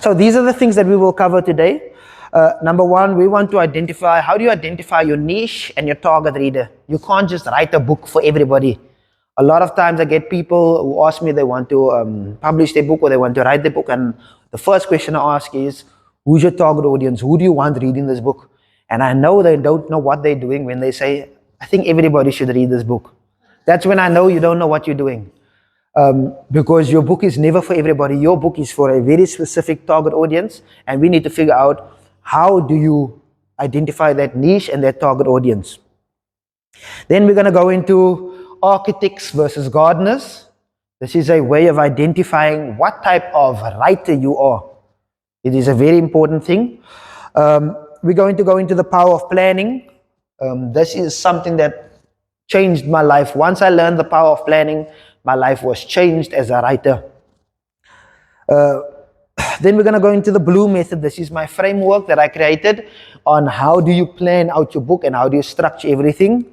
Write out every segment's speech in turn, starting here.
So these are the things that we will cover today. Number one, we want to identify, how do you identify your niche and your target reader? You can't just write a book for everybody. A lot of times I get people who ask me they want to publish their book or they want to write their book, and the first question I ask is, who's your target audience? Who do you want reading this book? And I know they don't know what they're doing when they say, I think everybody should read this book. That's when I know you don't know what you're doing. Because your book is never for everybody. Your book is for a very specific target audience, and we need to figure out how do you identify that niche and that target audience. Then we're going to go into architects versus gardeners. This is a way of identifying what type of writer you are. It is a very important thing. We're going to go into the power of planning. This is something that changed my life. Once I learned the power of planning, my life was changed as a writer. Then we're going to go into the Blue Method. This is my framework that I created on how do you plan out your book and how do you structure everything.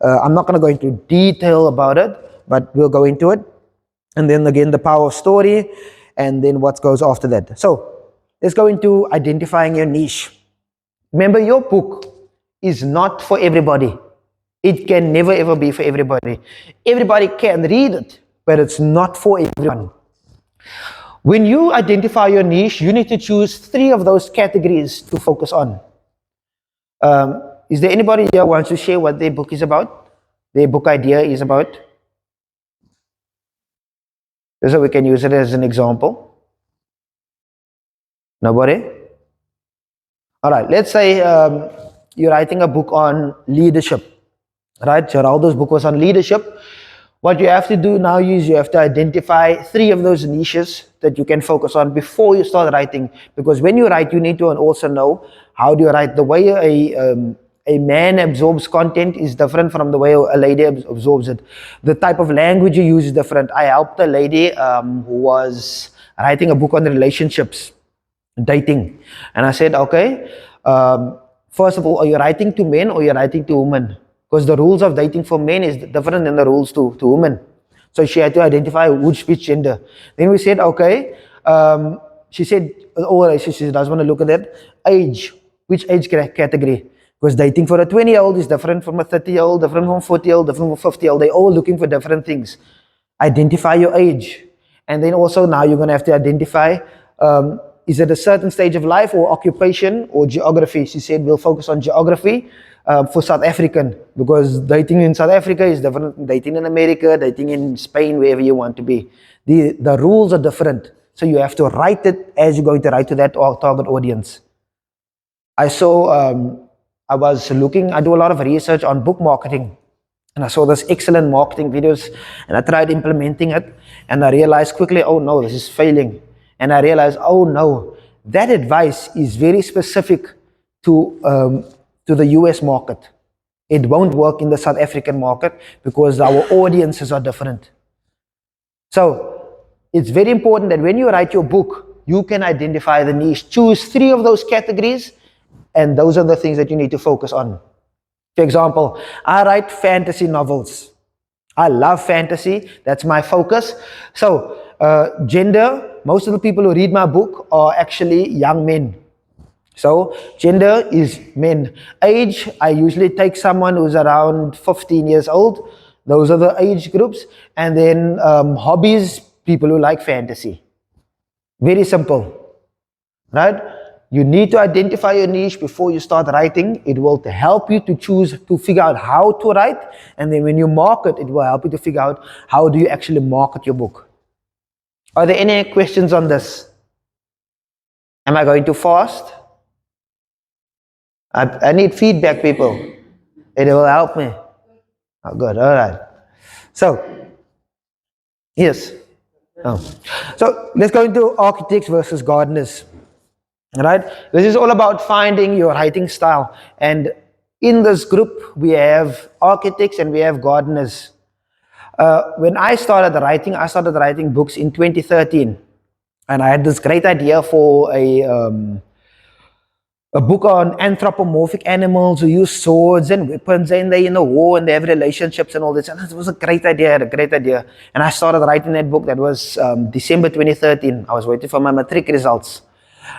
I'm not going to go into detail about it, but we'll go into it. And then again, the power of story, and then what goes after that. So let's go into identifying your niche. Remember, your book is not for everybody. It can never ever be for everybody. Everybody can read it, but it's not for everyone. When you identify your niche, you need to choose 3 of those categories to focus on. Is there anybody here who wants to share what their book is about? Their book idea is about? So we can use it as an example. Nobody? All right, let's say you're writing a book on leadership. Right, Geraldo's book was on leadership. What you have to do now is you have to identify 3 of those niches that you can focus on before you start writing. Because when you write, you need to also know how do you write. The way a man absorbs content is different from the way a lady absorbs it. The type of language you use is different. I helped a lady who was writing a book on relationships, dating. And I said, okay, first of all, are you writing to men or are you writing to women? Because the rules of dating for men is different than the rules to women. So she had to identify which gender. Then we said, okay, she said, she doesn't want to look at that. Age, which age category? Because dating for a 20-year-old is different from a 30-year-old, different from a 40-year-old, different from a 50-year-old. They're all looking for different things. Identify your age. And then also now you're going to have to identify, is it a certain stage of life or occupation or geography? She said, we'll focus on geography. For South African, because dating in South Africa is different from dating in America, dating in Spain, wherever you want to be. The rules are different. So you have to write it as you're going to write to that target audience. I saw, I do a lot of research on book marketing. And I saw this excellent marketing videos and I tried implementing it. And I realized quickly, oh no, this is failing. And I realized, oh no, that advice is very specific to the US market. It won't work in the South African market because our audiences are different. So it's very important that when you write your book, you can identify the niche. Choose 3 of those categories, and those are the things that you need to focus on. For example, I write fantasy novels. I love fantasy. That's my focus. So gender, most of the people who read my book are actually young men. So gender is men. Age, I usually take someone who's around 15 years old. Those are the age groups. And then hobbies, people who like fantasy. Very simple, right? You need to identify your niche before you start writing. It will help you to figure out how to write. And then when you market, it will help you to figure out how do you actually market your book. Are there any questions on this? Am I going too fast? I need feedback, people. It will help me. Oh, good. All right. So, yes. Oh. So, let's go into architects versus gardeners. All right. This is all about finding your writing style. And in this group, we have architects and we have gardeners. When I started writing books in 2013. And I had this great idea for a book on anthropomorphic animals who use swords and weapons and they're in a war and they have relationships and all this. And it was a great idea. And I started writing that book. That was December 2013. I was waiting for my matric results.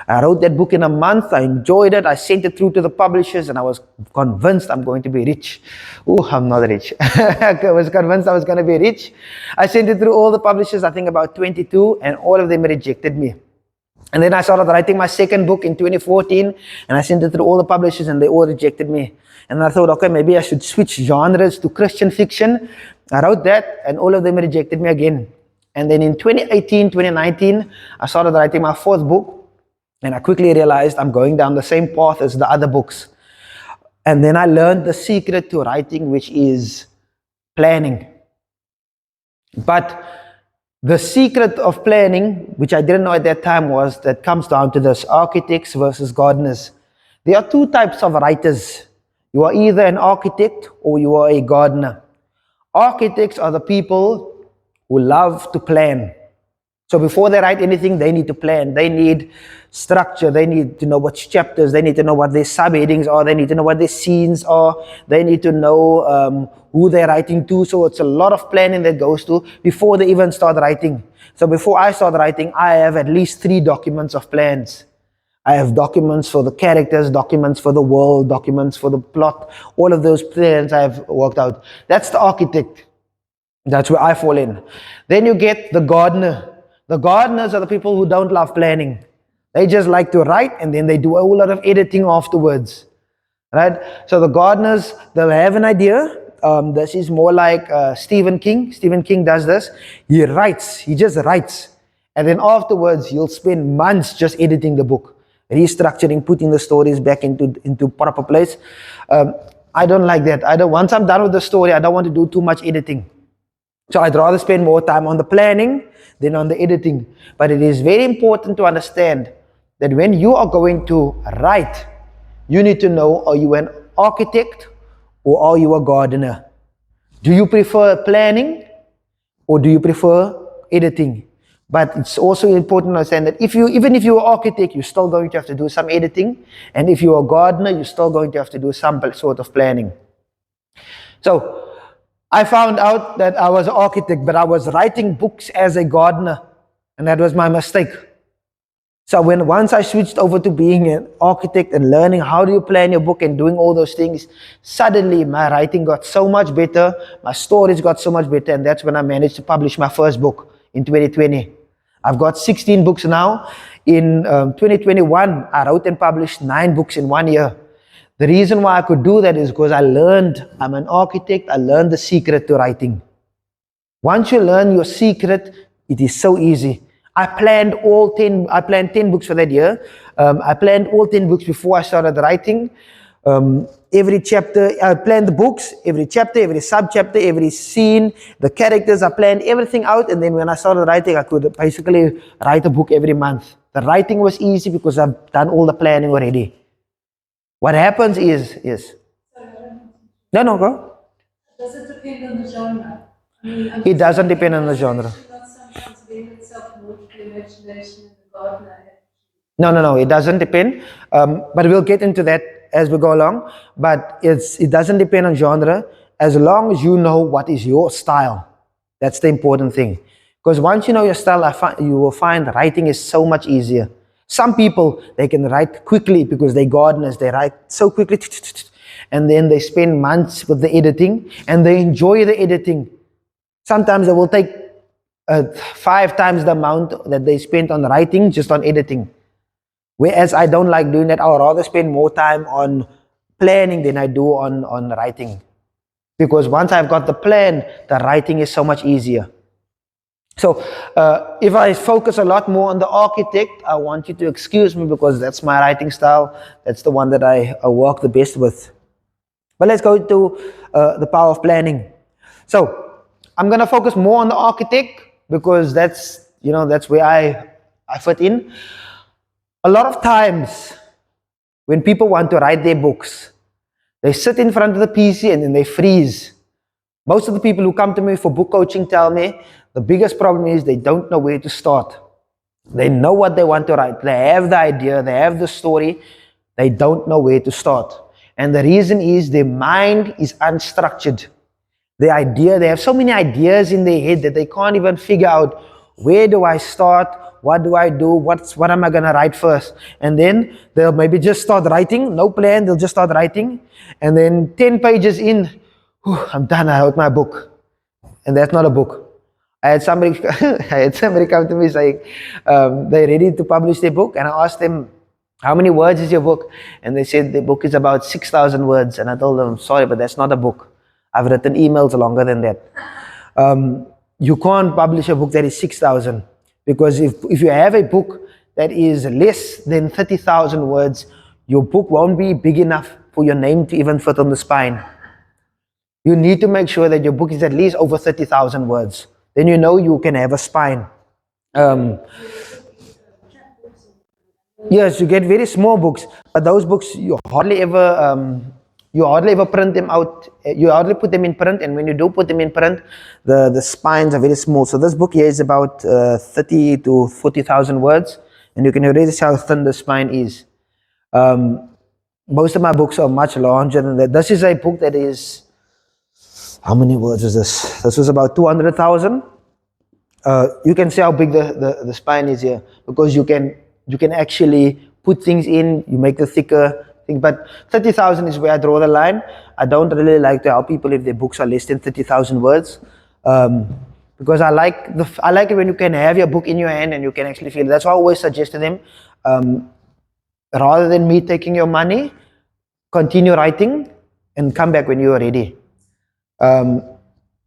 I wrote that book in a month. I enjoyed it. I sent it through to the publishers and I was convinced I'm going to be rich. Oh, I'm not rich. I was convinced I was going to be rich. I sent it through all the publishers, I think about 22, and all of them rejected me. And then I started writing my second book in 2014 and I sent it through all the publishers and they all rejected me. And I thought, okay, maybe I should switch genres to Christian fiction. I wrote that and all of them rejected me again. And then in 2018, 2019, I started writing my fourth book. And I quickly realized I'm going down the same path as the other books. And then I learned the secret to writing, which is planning. But the secret of planning, which I didn't know at that time, was that comes down to this: architects versus gardeners. There are two types of writers. You are either an architect or you are a gardener. Architects are the people who love to plan. So before they write anything, they need to plan. They need structure. They need to know which chapters. They need to know what their subheadings are. They need to know what their scenes are. They need to know who they're writing to. So it's a lot of planning that goes to before they even start writing. So before I start writing, I have at least 3 documents of plans. I have documents for the characters, documents for the world, documents for the plot. All of those plans I have worked out. That's the architect. That's where I fall in. Then you get the gardener. The gardeners are the people who don't love planning. They just like to write and then they do a whole lot of editing afterwards. Right? So the gardeners, they'll have an idea. This is more like Stephen King. Stephen King does this. He writes. He just writes. And then afterwards, he'll spend months just editing the book, restructuring, putting the stories back into proper place. I don't like that. Once I'm done with the story, I don't want to do too much editing. So I'd rather spend more time on the planning than on the editing. But it is very important to understand that when you are going to write, you need to know, are you an architect or are you a gardener? Do you prefer planning or do you prefer editing? But it's also important to understand that even if you're an architect, you're still going to have to do some editing. And if you're a gardener, you're still going to have to do some sort of planning. So I found out that I was an architect, but I was writing books as a gardener, and that was my mistake. So once I switched over to being an architect and learning how do you plan your book and doing all those things, suddenly my writing got so much better, my stories got so much better, and that's when I managed to publish my first book in 2020. I've got 16 books now. In 2021, I wrote and published 9 books in 1 year. The reason why I could do that is because I'm an architect, I learned the secret to writing. Once you learn your secret, it is so easy. I planned 10 books for that year. I planned all 10 books before I started writing. Every chapter, I planned the books, every chapter, every sub-chapter, every scene, the characters, I planned everything out, and then when I started writing, I could basically write a book every month. The writing was easy because I've done all the planning already. What happens is. No, go. Does it depend on the genre? It doesn't depend on the genre. Not sometimes lend itself more to the imagination and the gardener. No, it doesn't depend. But we'll get into that as we go along. But it doesn't depend on genre as long as you know what is your style. That's the important thing. Because once you know your style, you will find writing is so much easier. Some people, they can write quickly because they're gardeners. They write so quickly, and then they spend months with the editing, and they enjoy the editing. Sometimes they will take 5 times the amount that they spent on writing just on editing. Whereas I don't like doing that. I would rather spend more time on planning than I do on writing. Because once I've got the plan, the writing is so much easier. So if I focus a lot more on the architect, I want you to excuse me because that's my writing style. That's the one that I work the best with. But let's go to the power of planning. So I'm going to focus more on the architect because that's where I fit in. A lot of times when people want to write their books, they sit in front of the PC and then they freeze. Most of the people who come to me for book coaching tell me the biggest problem is they don't know where to start. They know what they want to write. They have the idea, they have the story. They don't know where to start. And the reason is their mind is unstructured. They have so many ideas in their head that they can't even figure out, where do I start? what do I do? What am I gonna write first? And then they'll maybe just start writing, no plan, they'll just start writing. And then 10 pages in, whew, I'm done, I wrote my book. And that's not a book. I had somebody, I had somebody come to me saying they're ready to publish their book, and I asked them, how many words is your book? And they said the book is about 6,000 words. And I told them, sorry, but that's not a book. I've written emails longer than that. You can't publish a book that is 6,000, because if you have a book that is less than 30,000 words, your book won't be big enough for your name to even fit on the spine. You need to make sure that your book is at least over 30,000 words. Then you know you can have a spine. Yes, you get very small books, but those books you hardly ever print them out. You hardly put them in print, and when you do put them in print, the spines are very small. So this book here is about 30 to 40,000 words, and you can already see how thin the spine is. Most of my books are much larger than that. This is a book that is, how many words is this? This was about 200,000. You can see how big the spine is here, because you can actually put things in, you make the thicker thing, but 30,000 is where I draw the line. I don't really like to help people if their books are less than 30,000 words, because I like it when you can have your book in your hand and you can actually feel it. That's why I always suggest to them, rather than me taking your money, continue writing and come back when you are ready.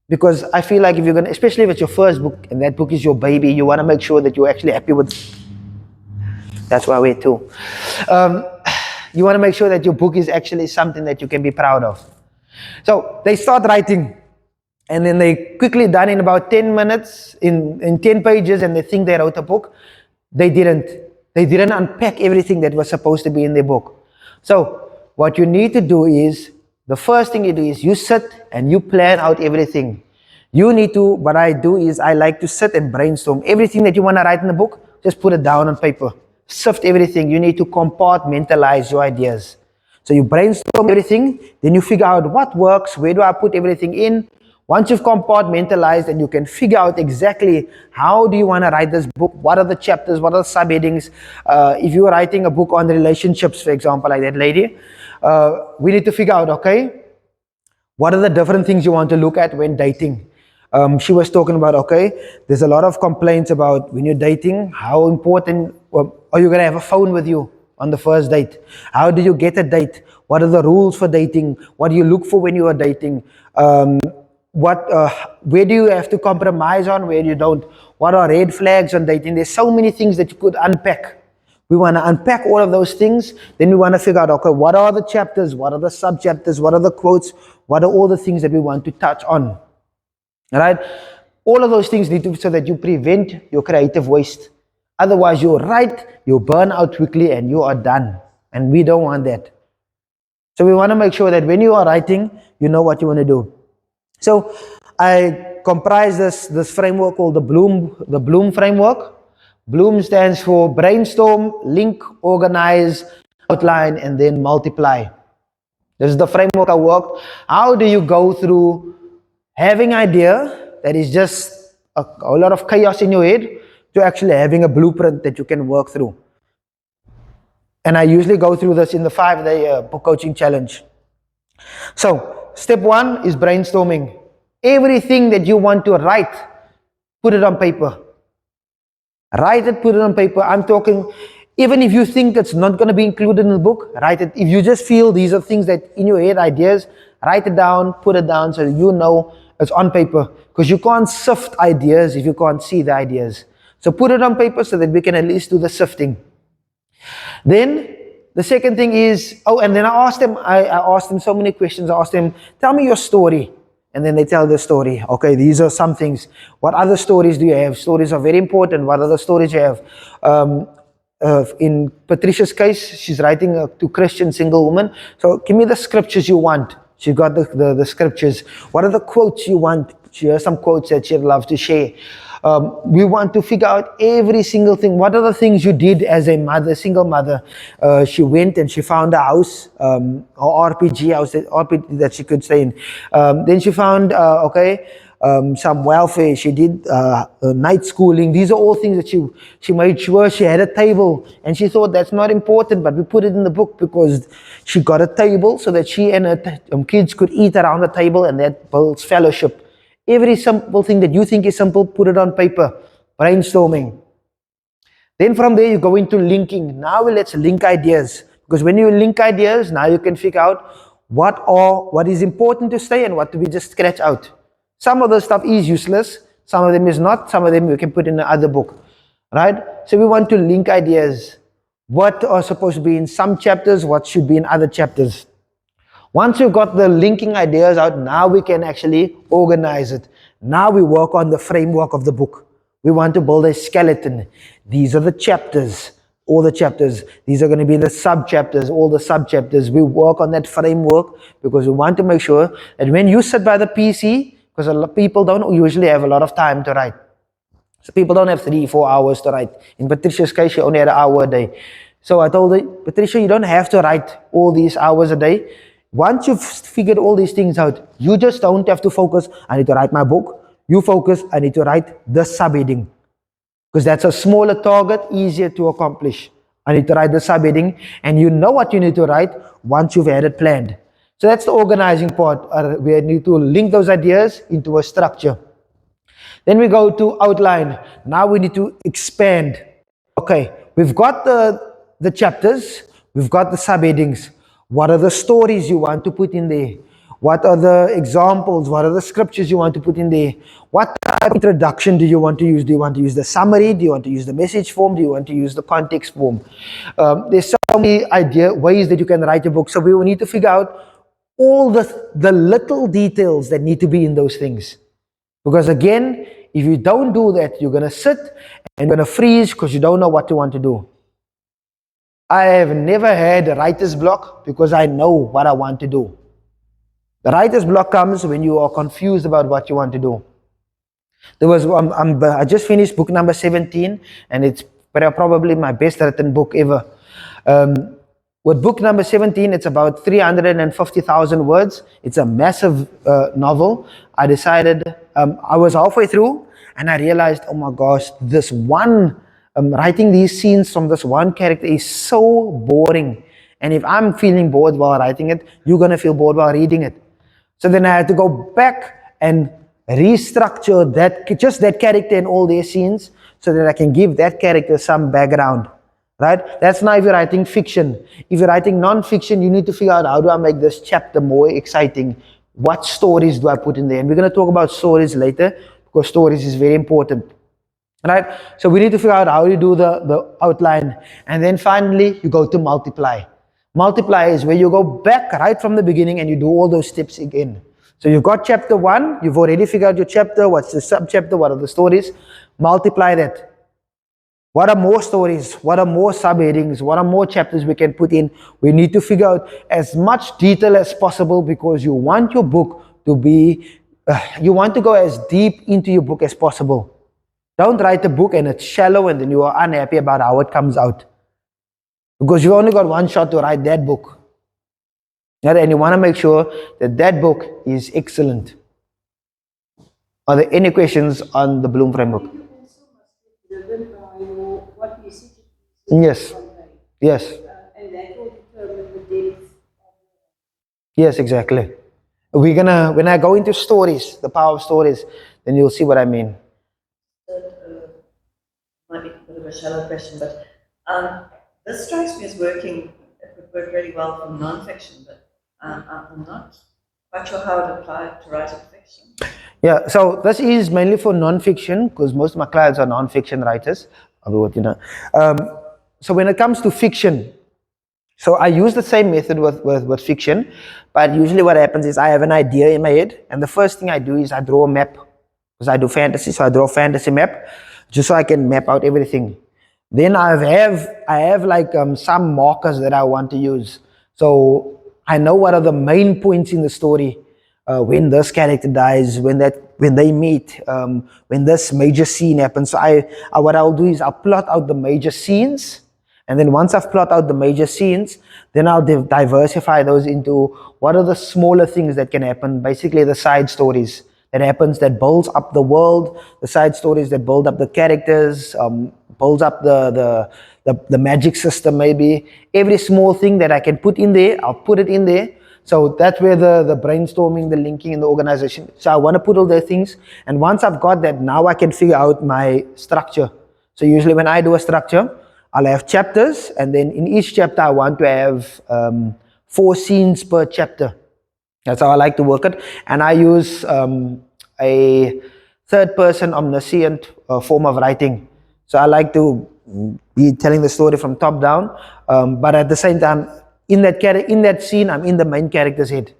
Because I feel like if you're gonna, especially if it's your first book and that book is your baby, you want to make sure that you're actually happy with. That's why I wait too. You want to make sure that your book is actually something that you can be proud of. So they start writing, and then they quickly done in about 10 minutes, in 10 pages, and they think they wrote a book. They didn't. They didn't unpack everything that was supposed to be in their book. So what you need to do is, the first thing you do is you sit and you plan out everything. You need to, what I do is I like to sit and brainstorm. Everything that you want to write in the book, just put it down on paper. Sift everything. You need to compartmentalize your ideas. So you brainstorm everything, then you figure out what works, where do I put everything in. Once you've compartmentalized and you can figure out exactly how do you want to write this book, what are the chapters, what are the subheadings. If you're writing a book on relationships, for example, like that lady, we need to figure out, okay, what are the different things you want to look at when dating. She was talking about, okay, there's a lot of complaints about when you're dating, how important, are you going to have a phone with you on the first date? How do you get a date? What are the rules for dating? What do you look for when you are dating? Where do you have to compromise on, where you don't? What are red flags on dating? There's so many things that you could unpack. We want to unpack all of those things. Then we want to figure out, okay, what are the chapters? What are the sub-chapters? What are the quotes? What are all the things that we want to touch on? All right? All of those things need to, so that you prevent your creative waste. Otherwise, you write, you burn out quickly, and you are done. And we don't want that. So we want to make sure that when you are writing, you know what you want to do. So I comprise this framework called the Bloom framework. Bloom stands for brainstorm, link, organize, outline, and then multiply. This is the framework I worked. How do you go through having idea that is just a lot of chaos in your head to actually having a blueprint that you can work through? And I usually go through this in the 5-day book coaching challenge. So step 1 is brainstorming. Everything that you want to write, put it on paper. Write it, put it on paper. I'm talking, even if you think it's not going to be included in the book, write it. If you just feel these are things that in your head, ideas, write it down, put it down so you know it's on paper. Because you can't sift ideas if you can't see the ideas. So put it on paper so that we can at least do the sifting. Then the second thing is, and then I asked them so many questions. I asked them, tell me your story. And then they tell the story. Okay, these are some things. What other stories do you have? Stories are very important. What other stories you have? In Patricia's case, she's writing to Christian single women. So give me the scriptures you want. She got the scriptures. What are the quotes you want? She has some quotes that she'd love to share. We want to figure out every single thing. What are the things you did as a mother, single mother? She went and she found a house, or RPG house that she could stay in. Then she found, some welfare. She did night schooling. These are all things that she made sure she had a table, and she thought that's not important, but we put it in the book because she got a table so that she and her kids could eat around the table, and that builds fellowship. Every simple thing that you think is simple, put it on paper. Brainstorming. Then from there you go into linking. Now let's link ideas, because when you link ideas, now you can figure out what is important to stay and what do we just scratch out. Some of the stuff is useless, some of them is not, some of them you can put in another book, right? So we want to link ideas. What are supposed to be in some chapters, what should be in other chapters. Once you've got the linking ideas out, now we can actually organize it. Now we work on the framework of the book. We want to build a skeleton. These are the chapters, all the chapters. These are going to be the sub-chapters, all the sub-chapters. We work on that framework because we want to make sure that when you sit by the PC, because a lot of people don't usually have a lot of time to write. So people don't have 3-4 hours to write. In Patricia's case, she only had an hour a day. So I told her, Patricia, you don't have to write all these hours a day. Once you've figured all these things out, you just don't have to focus, I need to write my book. You focus, I need to write the subheading. Because that's a smaller target, easier to accomplish. I need to write the subheading, and you know what you need to write once you've had it planned. So that's the organizing part. We need to link those ideas into a structure. Then we go to outline. Now we need to expand. Okay, we've got the chapters, we've got the subheadings. What are the stories you want to put in there? What are the examples? What are the scriptures you want to put in there? What type of introduction do you want to use? Do you want to use the summary? Do you want to use the message form? Do you want to use the context form? There's so many ways that you can write a book. So we will need to figure out all the little details that need to be in those things. Because again, if you don't do that, you're going to sit and you're going to freeze because you don't know what you want to do. I have never had a writer's block because I know what I want to do. The writer's block comes when you are confused about what you want to do. I just finished book number 17, and it's probably my best written book ever. With book number 17, it's about 350,000 words. It's a massive novel. I decided, I was halfway through, and I realized, oh my gosh, this one, writing these scenes from this one character is so boring. And if I'm feeling bored while writing it, you're going to feel bored while reading it. So then I had to go back and restructure just that character and all their scenes so that I can give that character some background, right? That's now if you're writing fiction. If you're writing non-fiction, you need to figure out, how do I make this chapter more exciting? What stories do I put in there? And we're going to talk about stories later because stories is very important, right? So we need to figure out how you do the outline. And then finally, you go to multiply. Multiply is where you go back right from the beginning and you do all those steps again. So you've got chapter 1, you've already figured out your chapter, what's the sub-chapter, what are the stories. Multiply that. What are more stories? What are more subheadings? What are more chapters we can put in? We need to figure out as much detail as possible because you want your book to be, you want to go as deep into your book as possible. Don't write a book and it's shallow and then you are unhappy about how it comes out. Because you've only got one shot to write that book. And you want to make sure that that book is excellent. Are there any questions on the Bloom framework? You also must be driven by what message Yes. Yes. and that will determine the depth. Yes, exactly. When I go into stories, the power of stories, then you'll see what I mean. Might be a bit of a shallow question, but this strikes me as working, it would work really well for non-fiction, but I'm not quite sure how it applied to writing fiction. Yeah, so this is mainly for non-fiction because most of my clients are non-fiction writers. So when it comes to fiction, so I use the same method with fiction, but usually what happens is I have an idea in my head, and the first thing I do is I draw a map because I do fantasy, so I draw a fantasy map just so I can map out everything. Then I have like some markers that I want to use. So I know what are the main points in the story. When this character dies, when they meet, when this major scene happens. So what I'll do is I'll plot out the major scenes, and then once I've plotted out the major scenes, then I'll diversify those into what are the smaller things that can happen, basically the side stories. that happens that builds up the world, the side stories that build up the characters, builds up the magic system maybe. Every small thing that I can put in there, I'll put it in there. So that's where the brainstorming, the linking, and the organization. So I want to put all those things. And once I've got that, now I can figure out my structure. So usually when I do a structure, I'll have chapters, and then in each chapter I want to have 4 scenes per chapter. That's how I like to work it. And I use a third person omniscient form of writing. So I like to be telling the story from top down, but at the same time, in that scene, I'm in the main character's head.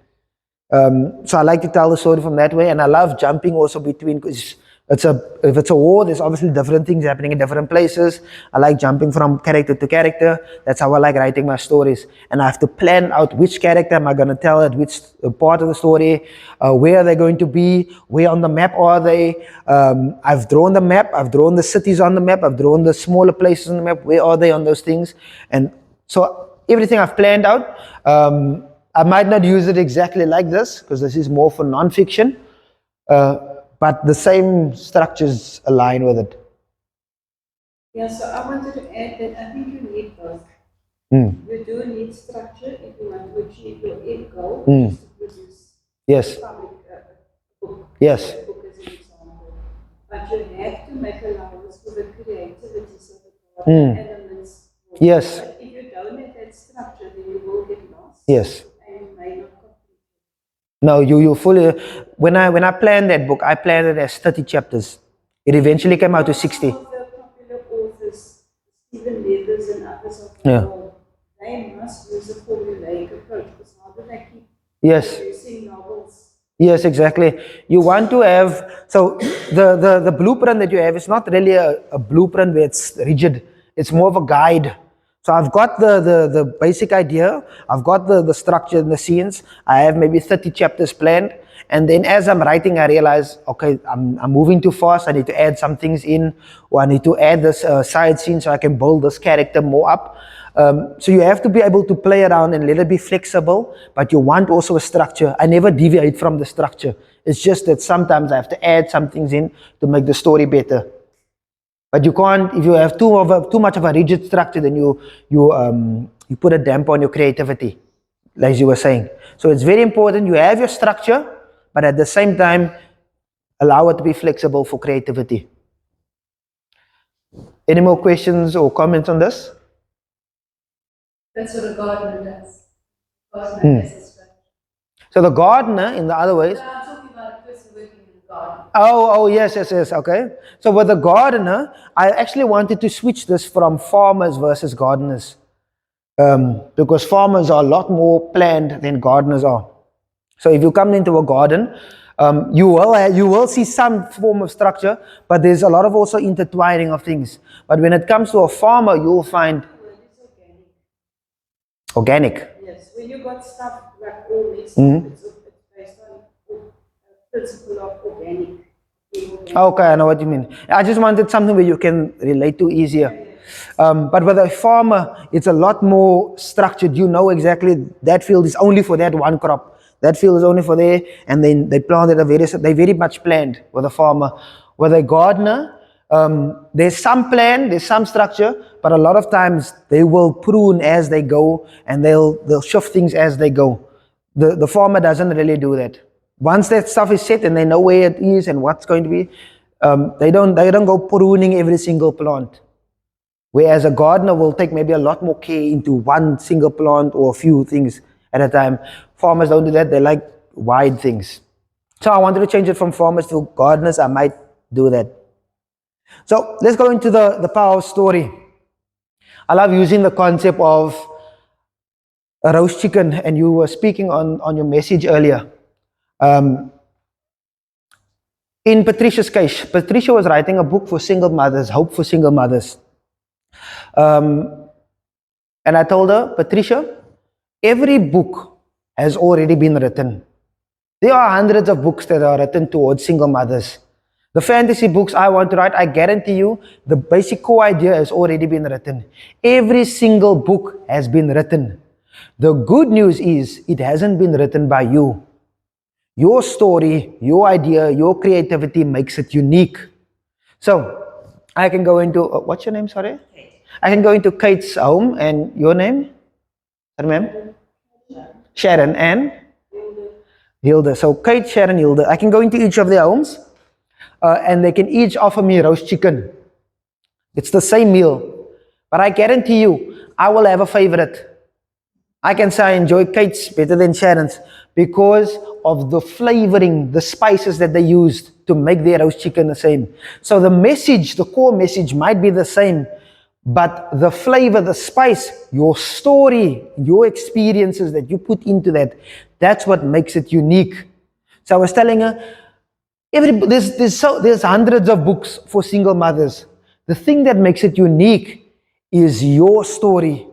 So I like to tell the story from that way, and I love jumping also between, because if it's a war, there's obviously different things happening in different places. I like jumping from character to character. That's how I like writing my stories. And I have to plan out which character am I going to tell at which part of the story, where are they going to be, where on the map are they. I've drawn the map, I've drawn the cities on the map, I've drawn the smaller places on the map, where are they on those things. And so everything I've planned out. I might not use it exactly like this, because this is more for non-fiction. But the same structures align with it. Yeah, so I wanted to add that I think you need both. You do need structure if you want to achieve your end goal, which is to produce Yes. public book. Yes. A book as an example. But you have to make allowance for the creativity so that there are elements. Yes. But if you don't have that structure, then you will get lost. Yes. And you may not complete it. No, you fully. When I planned that book, I planned it as 30 chapters. It eventually came out to 60. Some of the popular authors, Stephen Leathers and others of the Yeah. world, they must use a formulaic approach, because how do they keep Yes. producing novels? Yes, exactly. You want to have, so the blueprint that you have is not really a blueprint where it's rigid. It's more of a guide. So I've got the basic idea. I've got the structure and the scenes. I have maybe 30 chapters planned. And then as I'm writing, I realize, okay, I'm moving too fast. I need to add some things in, or I need to add this side scene so I can build this character more up. So you have to be able to play around and let it be flexible, but you want also a structure. I never deviate from the structure. It's just that sometimes I have to add some things in to make the story better. But you can't, if you have too much of a rigid structure, then you put a damper on your creativity, like you were saying. So it's very important you have your structure, but at the same time, allow it to be flexible for creativity. Any more questions or comments on this? That's what a gardener does. Gardener has a structure. So the gardener, in the other ways, So I'm talking about a person working in the garden. oh, yes, okay. So with the gardener, I actually wanted to switch this from farmers versus gardeners. Because farmers are a lot more planned than gardeners are. So if you come into a garden, you will see some form of structure, but there's a lot of also intertwining of things. But when it comes to a farmer, you'll find The word is organic. organic. Yes, when you got stuff like all mixed up, it's based on a principle of organic. Okay, I know what you mean. I just wanted something where you can relate to easier. But with a farmer, it's a lot more structured. You know exactly that field is only for that one crop. That field is only for there, and then they planted they very much planned with a farmer. With a gardener, there's some plan, there's some structure, but a lot of times they will prune as they go, and they'll shift things as they go. The farmer doesn't really do that. Once that stuff is set and they know where it is and what's going to be, they don't go pruning every single plant. Whereas a gardener will take maybe a lot more care into one single plant or a few things at a time. Farmers don't do that. They like wide things. So I wanted to change it from farmers to gardeners. I might do that. So let's go into the power of story. I love using the concept of a roast chicken, and you were speaking on your message earlier. In Patricia's case, Patricia was writing a book for single mothers, Hope for Single Mothers. And I told her, Patricia, every book has already been written. There are hundreds of books that are written towards single mothers. The fantasy books I want to write, I guarantee you, the basic core idea has already been written. Every single book has been written. The good news is, it hasn't been written by you. Your story, your idea, your creativity makes it unique. So I can go into, what's your name, sorry? Okay. I can go into Kate's home, and your name? Sorry, ma'am? Sharon and Hilda. So Kate, Sharon, Hilda. I can go into each of their homes, and they can each offer me roast chicken. It's the same meal, but I guarantee you, I will have a favorite. I can say I enjoy Kate's better than Sharon's because of the flavoring, the spices that they used to make their roast chicken the same. So the message, the core message might be the same, but the flavor, the spice, your story, your experiences that you put into that, that's what makes it unique. So I was telling her, there's hundreds of books for single mothers. The thing that makes it unique is your story.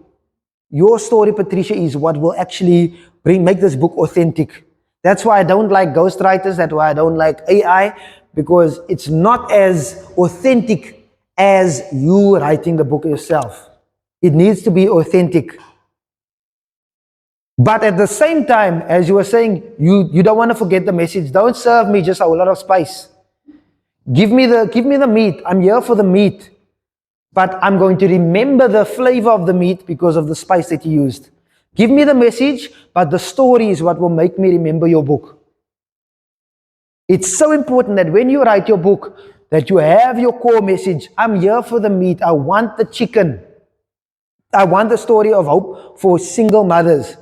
Your story, Patricia, is what will actually make this book authentic. That's why I don't like ghostwriters. That's why I don't like AI, because it's not as authentic as you writing the book yourself. It needs to be authentic. But at the same time, as you were saying, you don't want to forget the message. Don't serve me just a whole lot of spice. Give me the meat. I'm here for the meat. But I'm going to remember the flavor of the meat because of the spice that you used. Give me the message, but the story is what will make me remember your book. It's so important that when you write your book, that you have your core message. I'm here for the meat. I want the chicken. I want the story of hope for single mothers.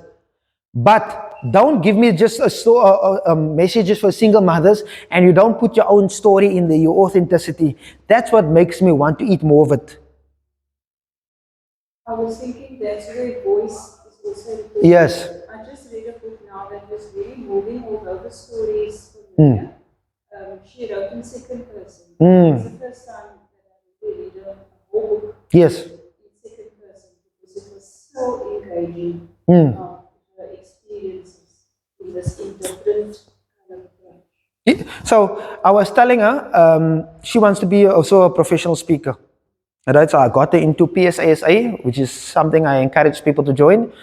But don't give me just messages for single mothers, and you don't put your own story in there, your authenticity. That's what makes me want to eat more of it. I was thinking that's where voice is also important. Yes. I just read a book now that was very moving, although the story is familiar. She wrote in second person. It's the first time that I really read a whole book Yes. in second person because it was so engaging. Her experiences in this different kind of approach. So I was telling her she wants to be also a professional speaker. Right, so I got her into PSASA, which is something I encourage people to join,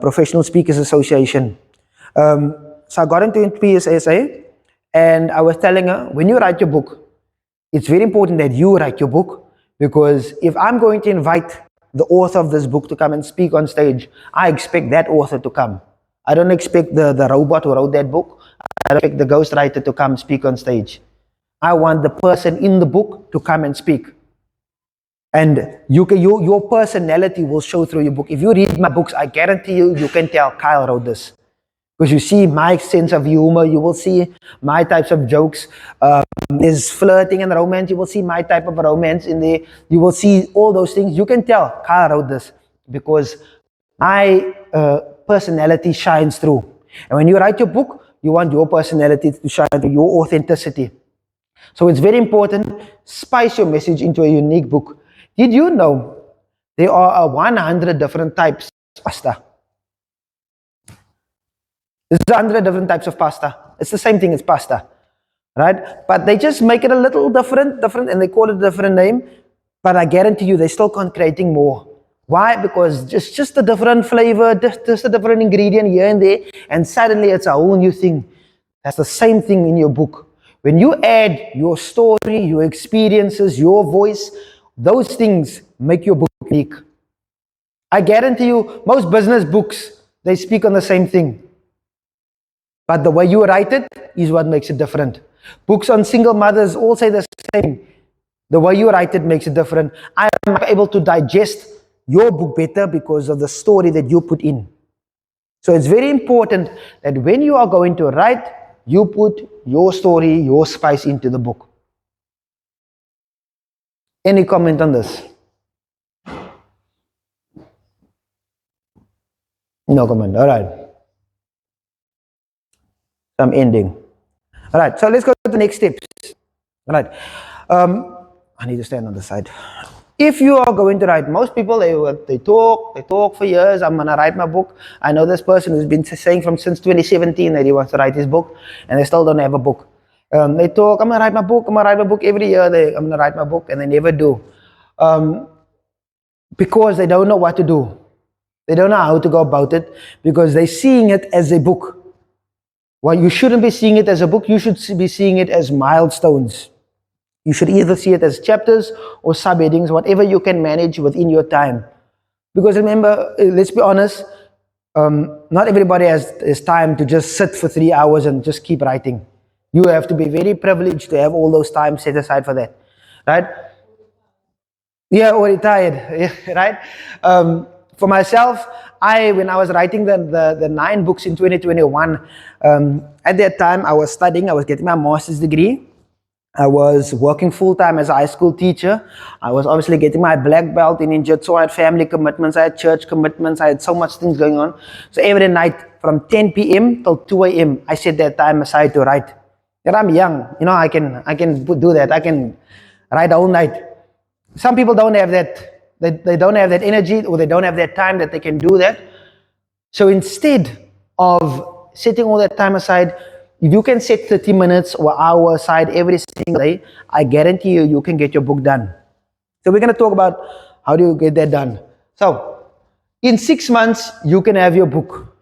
Professional Speakers Association. So I got into PSASA, and I was telling her, when you write your book, it's very important that you write your book, because if I'm going to invite the author of this book to come and speak on stage, I expect that author to come. I don't expect the robot who wrote that book. I don't expect the ghostwriter to come speak on stage. I want the person in the book to come and speak. And your personality will show through your book. If you read my books, I guarantee you can tell Kyle wrote this. Because you see my sense of humor, you will see my types of jokes. There's flirting and romance, you will see my type of romance in there. You will see all those things. You can tell Kyle wrote this because my personality shines through. And when you write your book, you want your personality to shine through, your authenticity. So it's very important, spice your message into a unique book. Did you know there are 100 different types of pasta? There's 100 different types of pasta. It's the same thing as pasta, right? But they just make it a little different, and they call it a different name. But I guarantee you, they're still creating more. Why? Because just a different flavor, just a different ingredient here and there, and suddenly it's a whole new thing. That's the same thing in your book. When you add your story, your experiences, your voice, those things make your book unique. I guarantee you, most business books, they speak on the same thing. But the way you write it is what makes it different. Books on single mothers all say the same. The way you write it makes it different. I am able to digest your book better because of the story that you put in. So it's very important that when you are going to write, you put your story, your spice into the book. Any comment on this? No comment. All right. I'm ending. All right. So let's go to the next steps. All right. I need to stand on the side. If you are going to write, most people, they talk for years. I'm going to write my book. I know this person who's been saying since 2017 that he wants to write his book, and they still don't have a book. They talk, I'm going to write my book every year. I'm going to write my book, and they never do. Because they don't know what to do. They don't know how to go about it because they're seeing it as a book. Well, you shouldn't be seeing it as a book. You should be seeing it as milestones. You should either see it as chapters or subheadings, whatever you can manage within your time. Because remember, let's be honest, not everybody has time to just sit for 3 hours and just keep writing. You have to be very privileged to have all those time set aside for that, right? Yeah, or retired, yeah, right? For myself, when I was writing the 9 books in 2021, at that time I was studying, I was getting my master's degree. I was working full-time as a high school teacher. I was obviously getting my black belt in ninjutsu. I had family commitments, I had church commitments, I had so much things going on. So every night from 10 p.m. till 2 a.m., I set that time aside to write. And I'm young, I can do that. I can write all night. Some people don't have that. They don't have that energy, or they don't have that time that they can do that. So instead of setting all that time aside, if you can set 30 minutes or hour aside every single day, I guarantee you can get your book done. So we're going to talk about how do you get that done. So in 6 months, you can have your book.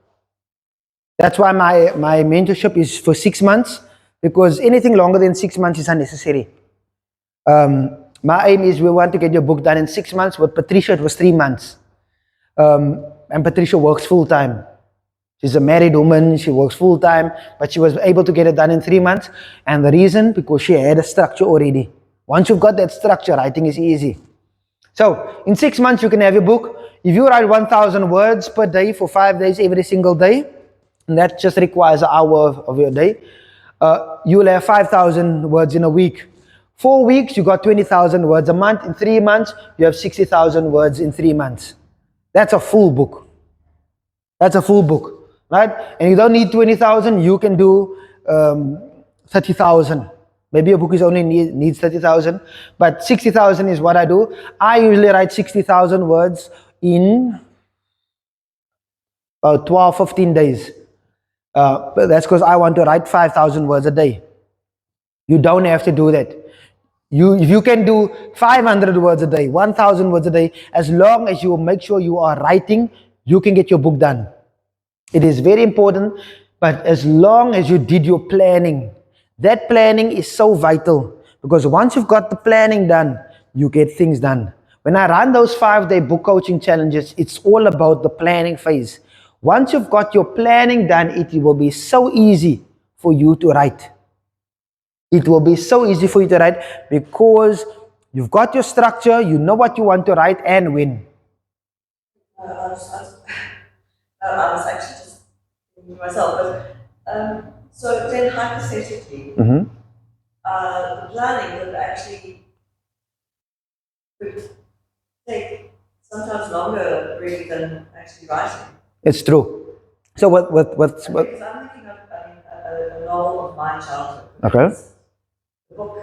That's why my mentorship is for 6 months, because anything longer than 6 months is unnecessary. My aim is we want to get your book done in 6 months. With Patricia, it was 3 months. And Patricia works full-time. She's a married woman, she works full-time, but she was able to get it done in 3 months. And the reason, because she had a structure already. Once you've got that structure, writing is easy. So, in 6 months, you can have your book. If you write 1,000 words per day for 5 days, every single day, and that just requires an hour of your day, you will have 5,000 words in a week. 4 weeks, you got 20,000 words a month. In 3 months, you have 60,000 words in 3 months. That's a full book. That's a full book. Right? And you don't need 20,000, you can do 30,000. Maybe your book is only needs 30,000, but 60,000 is what I do. I usually write 60,000 words in about 12, 15 days. But that's because I want to write 5,000 words a day. You don't have to do that. If you can do 500 words a day, 1,000 words a day, as long as you make sure you are writing, you can get your book done. It is very important, but as long as you did your planning, that planning is so vital, because once you've got the planning done, you get things done. When I run those 5-day book coaching challenges, it's all about the planning phase. Once you've got your planning done, it will be so easy for you to write. It will be so easy for you to write because you've got your structure, you know what you want to write and when. I was actually just thinking to myself, but so then hypothetically, the planning would actually take sometimes longer really than actually writing. It's true. So what? Because I'm thinking of a novel of my childhood. Okay. The book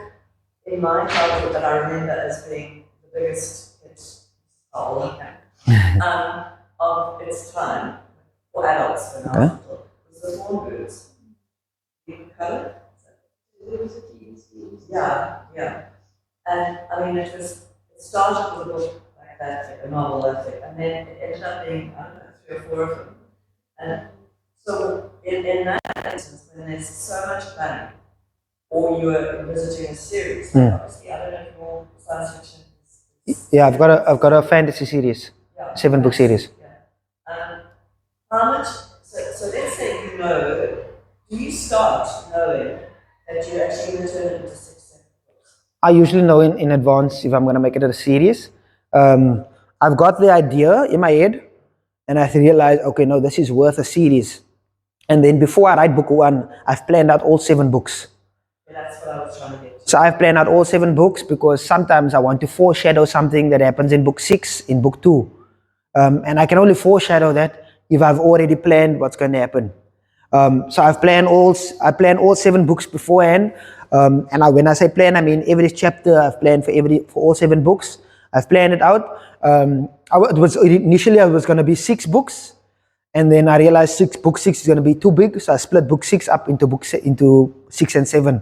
in my childhood that I remember as being the biggest hit of its time for adults when I was little was The Swan Birds. Deep color. Yeah. And I mean, it started with a book like that, like a novel, I think, and then it ended up being, I don't know, 3 or 4 of them. And so in that instance, when there's so much planning, or you are visiting a series, like obviously, I don't know if more science fiction is. Yeah, I've got a fantasy series, 7-book series. Yeah. How much? So let's say do you start knowing that you actually going to turn it into 6 books? I usually know in advance if I'm going to make it a series. I've got the idea in my head, and I realize, okay, no, this is worth a series. And then before I write book 1, I've planned out all 7 books. Yeah, that's what I was trying to get to. So I've planned out all 7 books because sometimes I want to foreshadow something that happens in book 6, in book 2. And I can only foreshadow that if I've already planned what's going to happen. So I plan all 7 books beforehand. And when I say plan, I mean every chapter I've planned for all 7 books. I've planned it out. Initially I was going to be 6 books, and then I realized book 6 is going to be too big, so I split book 6 up into 6 and 7.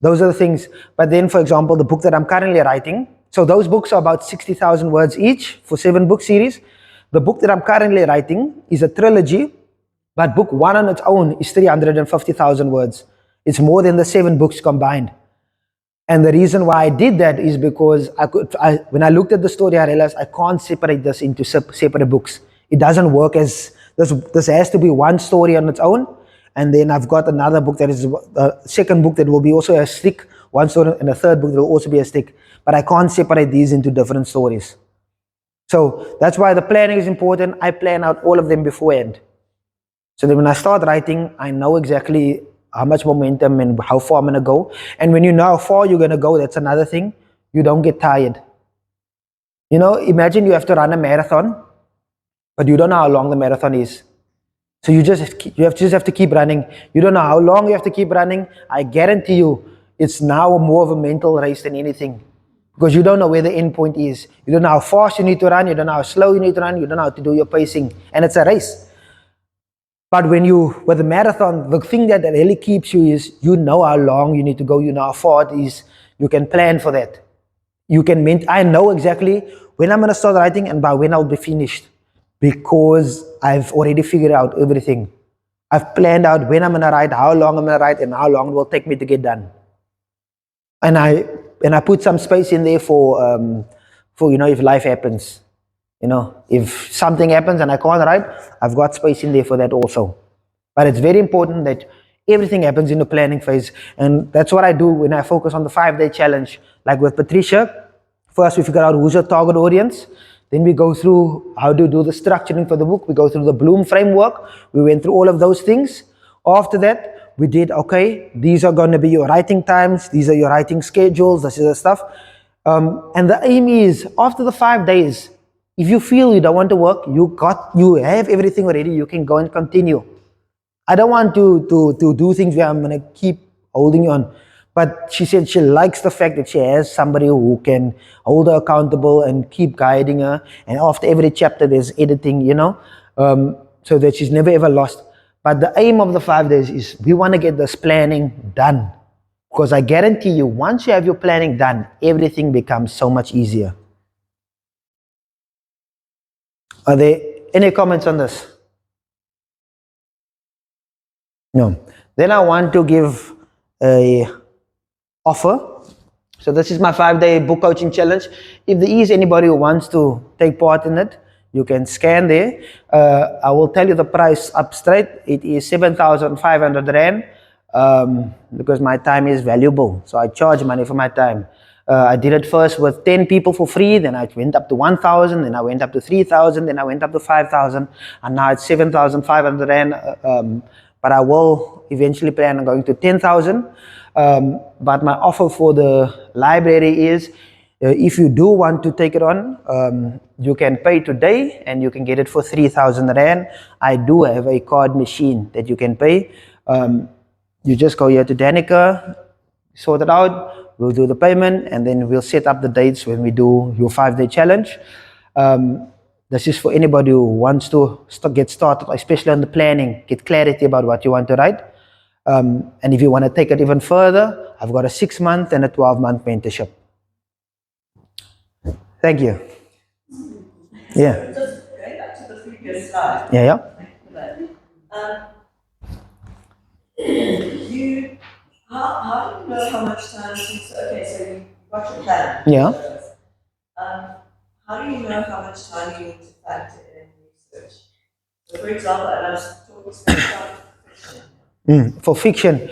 Those are the things. But then, for example, the book that I'm currently writing, so those books are about 60,000 words each for 7-book series. The book that I'm currently writing is a trilogy But book one on its own is 350,000 words. It's more than the 7 books combined. And the reason why I did that is because when I looked at the story, I realized I can't separate this into separate books. It doesn't work as this. This has to be one story on its own, and then I've got another book that is a second book that will be also a stick, one story, and a third book that will also be a stick. But I can't separate these into different stories. So that's why the planning is important. I plan out all of them beforehand. So that when I start writing, I know exactly how much momentum and how far I'm going to go. And when you know how far you're going to go, that's another thing. You don't get tired. You know, imagine you have to run a marathon, but you don't know how long the marathon is. So you just have to keep running. You don't know how long you have to keep running. I guarantee you, it's now more of a mental race than anything. Because you don't know where the end point is. You don't know how fast you need to run. You don't know how slow you need to run. You don't know how to do your pacing. And it's a race. But with a marathon, the thing that really keeps you is you know how long you need to go, you know how far it is, you can plan for that. I know exactly when I'm going to start writing and by when I'll be finished because I've already figured out everything. I've planned out when I'm going to write, how long I'm going to write, and how long it will take me to get done. And I put some space in there for if life happens. If something happens and I can't write, I've got space in there for that also. But it's very important that everything happens in the planning phase. And that's what I do when I focus on the 5-day challenge. Like with Patricia, first we figure out who's your target audience. Then we go through how to do the structuring for the book. We go through the Bloom framework. We went through all of those things. After that, we did, okay, these are going to be your writing times. These are your writing schedules. This is the stuff. And the aim is, after the 5 days, if you feel you don't want to work, you have everything already, you can go and continue. I don't want to do things where I'm going to keep holding you on. But she said she likes the fact that she has somebody who can hold her accountable and keep guiding her. And after every chapter, there's editing, so that she's never ever lost. But the aim of the 5 days is we want to get this planning done. Because I guarantee you, once you have your planning done, everything becomes so much easier. Are there any comments on this? No. Then I want to give a offer. So this is my 5-day book coaching challenge. If there is anybody who wants to take part in it, you can scan there. I will tell you the price up straight. It is 7,500 Rand because my time is valuable. So I charge money for my time. I did it first with 10 people for free, then I went up to 1,000, then I went up to 3,000, then I went up to 5,000, and now it's 7,500 Rand. But I will eventually plan on going to 10,000. But my offer for the library is, if you do want to take it on, you can pay today and you can get it for 3,000 Rand. I do have a card machine that you can pay. You just go here to Danica, sort it out. We'll do the payment and then we'll set up the dates when we do your 5-day challenge. This is for anybody who wants to get started, especially on the planning, get clarity about what you want to write. And if you want to take it even further, I've got a 6-month and a 12-month mentorship. Thank you. Yeah. Just going back to the previous slide. Yeah. Thank you for that. How do you know how much time okay, so you've got your plan. Yeah. How do you know how much time you need to factor in research? So for example, and I was talking about fiction. For fiction,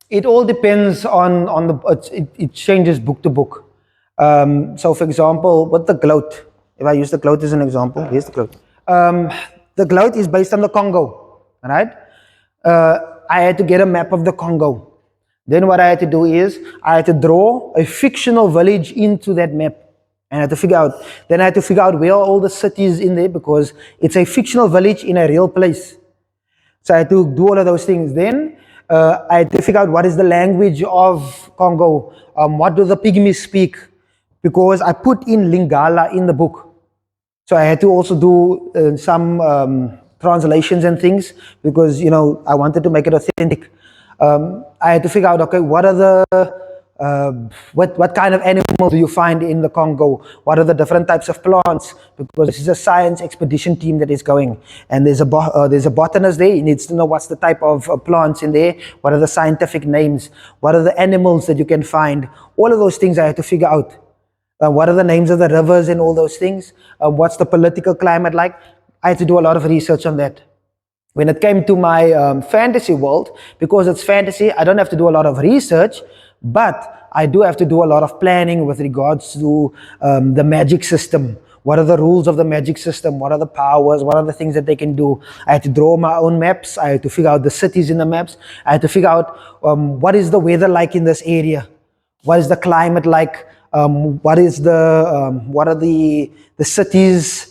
it all depends on the. It changes book to book. So, for example, with the Gloat, if I use the Gloat as an example, here's the Gloat. The Gloat is based on the Congo, right? I had to get a map of the Congo. Then what I had to do is I had to draw a fictional village into that map. And I had to figure out where are all the cities in there because it's a fictional village in a real place. So I had to do all of those things. Then I had to figure out what is the language of Congo. What do the Pygmies speak? Because I put in Lingala in the book. So I had to also do some translations and things because, I wanted to make it authentic. I had to figure out, okay, what are the what kind of animals do you find in the Congo? What are the different types of plants? Because this is a science expedition team that is going, and there's a botanist there. He needs to know what's the type of plants in there. What are the scientific names? What are the animals that you can find? All of those things I had to figure out. What are the names of the rivers and all those things? What's the political climate like? I had to do a lot of research on that. When it came to my fantasy world, because it's fantasy, I don't have to do a lot of research, but I do have to do a lot of planning with regards to the magic system. What are the rules of the magic system? What are the powers? What are the things that they can do? I had to draw my own maps. I had to figure out the cities in the maps. I had to figure out what is the weather like in this area? What is the climate like? What are the cities